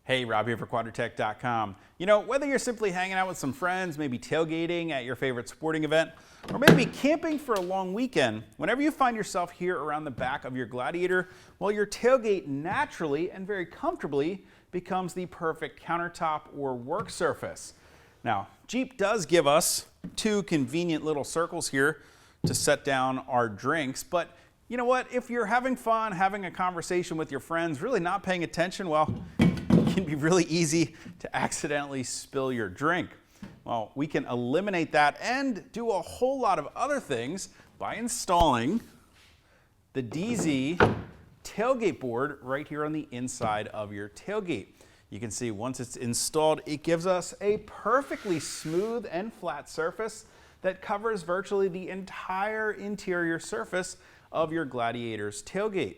Hey, Rob here for Quadratec.com. You know, whether you're simply hanging out with some friends, maybe tailgating at your favorite sporting event, or maybe camping for a long weekend, whenever you find yourself here around the back of your Gladiator, well, your tailgate naturally and very comfortably becomes the perfect countertop or work surface. Now, Jeep does give us two convenient little circles here to set down our drinks, but you know what? If you're having fun, having a conversation with your friends, really not paying attention, well, it can be really easy to accidentally spill your drink. Well, we can eliminate that and do a whole lot of other things by installing the Dee Zee Tailgate Board right here on the inside of your tailgate. You can see once it's installed, it gives us a perfectly smooth and flat surface that covers virtually the entire interior surface of your Gladiator's tailgate.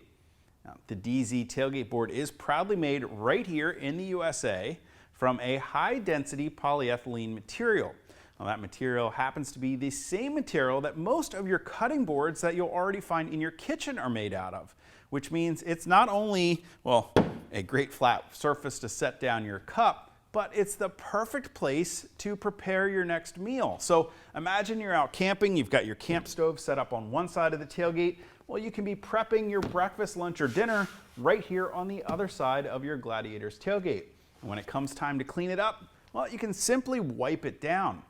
Now, the Dee Zee Tailgate Board is proudly made right here in the USA from a high-density polyethylene material. Now, that material happens to be the same material that most of your cutting boards that you'll already find in your kitchen are made out of, which means it's not only, well, a great flat surface to set down your cup, but it's the perfect place to prepare your next meal. So imagine you're out camping, you've got your camp stove set up on one side of the tailgate. Well, you can be prepping your breakfast, lunch, or dinner right here on the other side of your Gladiator's tailgate. And when it comes time to clean it up, well, you can simply wipe it down.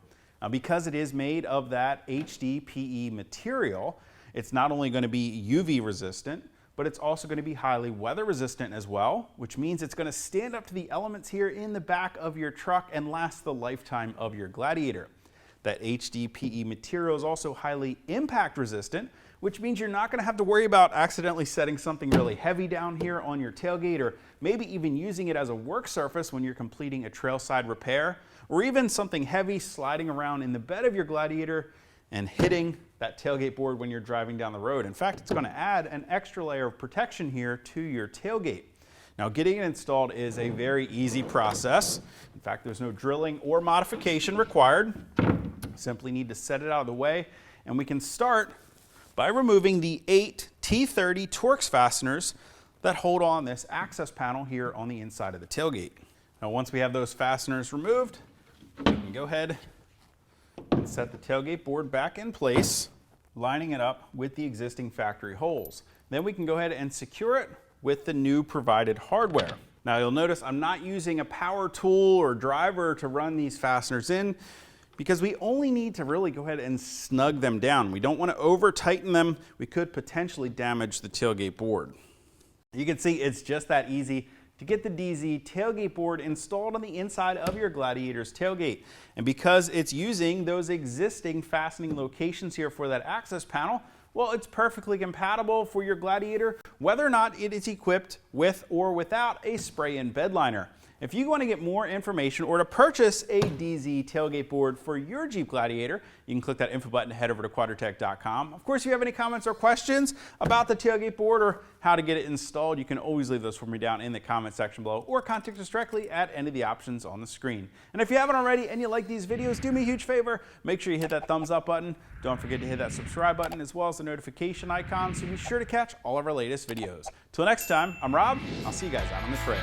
Now, because it is made of that HDPE material, it's not only going to be UV resistant, but it's also going to be highly weather resistant as well, which means it's going to stand up to the elements here in the back of your truck and last the lifetime of your Gladiator. That HDPE material is also highly impact resistant, which means you're not going to have to worry about accidentally setting something really heavy down here on your tailgate, or maybe even using it as a work surface when you're completing a trailside repair, or even something heavy sliding around in the bed of your Gladiator and hitting that tailgate board when you're driving down the road. In fact, it's going to add an extra layer of protection here to your tailgate. Now, getting it installed is a very easy process. In fact, there's no drilling or modification required. Simply need to set it out of the way, and we can start by removing the 8 T30 Torx fasteners that hold on this access panel here on the inside of the tailgate. Now, once we have those fasteners removed, we can go ahead and set the tailgate board back in place, lining it up with the existing factory holes. Then we can go ahead and secure it with the new provided hardware. Now, you'll notice I'm not using a power tool or driver to run these fasteners in, because we only need to really go ahead and snug them down. We don't want to over tighten them. We could potentially damage the tailgate board. You can see it's just that easy to get the Dee Zee Tailgate Board installed on the inside of your Gladiator's tailgate. And because it's using those existing fastening locations here for that access panel, well, it's perfectly compatible for your Gladiator, whether or not it is equipped with or without a spray-in bed liner. If you want to get more information or to purchase a Dee Zee Tailgate Board for your Jeep Gladiator, you can click that info button to head over to Quadratec.com. Of course, if you have any comments or questions about the tailgate board or how to get it installed, you can always leave those for me down in the comment section below, or contact us directly at any of the options on the screen. And if you haven't already and you like these videos, do me a huge favor, make sure you hit that thumbs up button. Don't forget to hit that subscribe button as well as the notification icon, so be sure to catch all of our latest videos. Till next time, I'm Rob. I'll see you guys out on the trail.